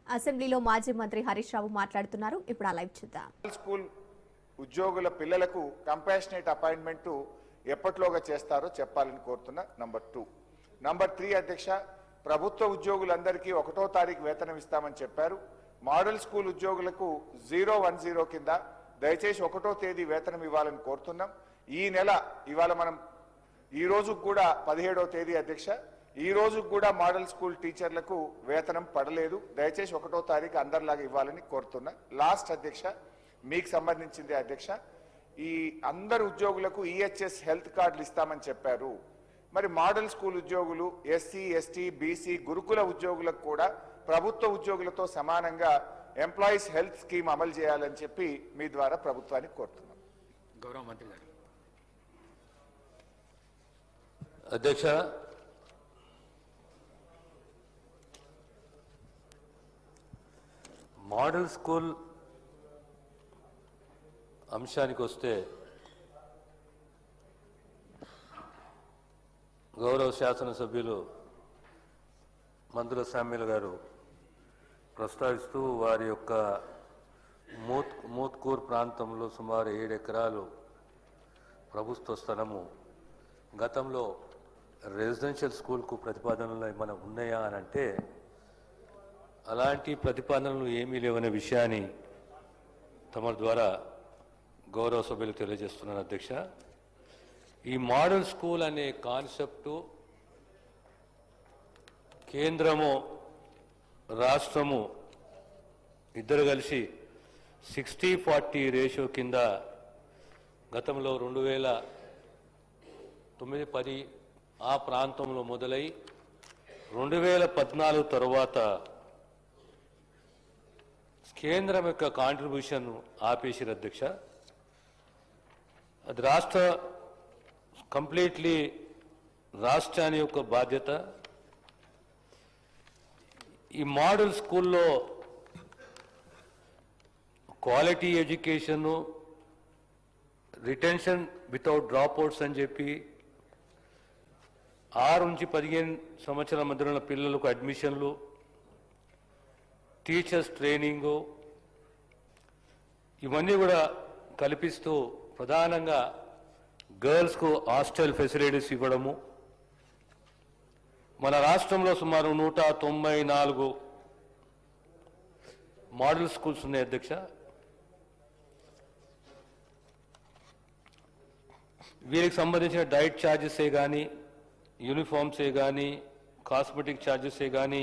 అసెంబ్లీలో మాజీ మంత్రి హరీష్ రావు మాట్లాడుతున్నారు. ఇప్పుడు ఆ లైవ్ చూద్దాం. స్కూల్ ఉద్యోగుల పిల్లలకు కంపాషనేట్ అపాయింట్మెంట్ ఎప్పటిలోగా చేస్తారో చెప్పాలని కోరుతున్నా. నంబర్ 2. నంబర్ 3 అధ్యక్ష, ప్రభుత్వ ఉద్యోగులందరికీ 1వ తారీఖు వేతనం ఇస్తామని చెప్పారు. మోడల్ స్కూల్ ఉద్యోగులకు 010 కింద దయచేసి 1వ తేదీ వేతనం ఇవ్వాలని కోరుతున్నాం. ఈ నెల ఇవాళ మనం ఈ రోజు కూడా 17వ తేదీ అధ్యక్ష, ఈ రోజు కూడా మోడల్ స్కూల్ టీచర్లకు వేతనం పడలేదు. దయచేసి 1వ తారీఖు అందరిలాగా ఇవ్వాలని కోరుతున్నా. లాస్ట్ అధ్యక్ష, మీకు సంబంధించింది అధ్యక్ష, ఈ అందరు ఉద్యోగులకు ఈహెచ్ఎస్ హెల్త్ కార్డులు ఇస్తామని చెప్పారు. మరి మోడల్ స్కూల్ ఉద్యోగులు, ఎస్సీ, ఎస్టీ, బీసీ, గురుకుల ఉద్యోగులకు కూడా ప్రభుత్వ ఉద్యోగులతో సమానంగా ఎంప్లాయీస్ హెల్త్ స్కీమ్ అమలు చేయాలని చెప్పి మీ ద్వారా ప్రభుత్వానికి కోరుతున్నాం. గౌరవ మంత్రి గారు. అధ్యక్ష, మోడల్ స్కూల్ అంశానికి వస్తే గౌరవ శాసనసభ్యులు మంత్రుల సామ్యులు గారు ప్రస్తావిస్తూ వారి యొక్క మోత్కూర్ ప్రాంతంలో సుమారు 7 ఎకరాలు ప్రభుత్వ స్థలము గతంలో రెసిడెన్షియల్ స్కూల్కు ప్రతిపాదనలు ఏమైనా ఉన్నాయా అని అంటే అలాంటి ప్రతిపాదనలు ఏమీ లేవనే విషయాన్ని తమ ద్వారా గౌరవ సభ్యులు తెలియజేస్తున్నాను. అధ్యక్ష, ఈ మోడల్ స్కూల్ అనే కాన్సెప్టు కేంద్రము రాష్ట్రము ఇద్దరు కలిసి 60-40 రేషియో కింద గతంలో 2009-10 ఆ ప్రాంతంలో మొదలై 2014 తరువాత కేంద్రం యొక్క కాంట్రిబ్యూషన్ ఆపేసారు అధ్యక్ష. అది కంప్లీట్లీ రాష్ట్రాన్ని యొక్క బాధ్యత. ఈ మోడల్ స్కూల్లో quality education, retention without dropouts అని చెప్పి 6 నుంచి 15 సంవత్సరాల మధ్యలో ఉన్న పిల్లలకు అడ్మిషన్లు, టీచర్స్ ట్రైనింగు, ఇవన్నీ కూడా కల్పిస్తూ ప్రధానంగా గర్ల్స్కు హాస్టల్ ఫెసిలిటీస్ ఇవ్వడము. మన రాష్ట్రంలో సుమారు 194 మోడల్ స్కూల్స్ ఉన్నాయి అధ్యక్ష. వీరికి సంబంధించిన డైట్ ఛార్జెసే కానీ, యూనిఫామ్సే కానీ, కాస్మెటిక్ ఛార్జెసే కానీ,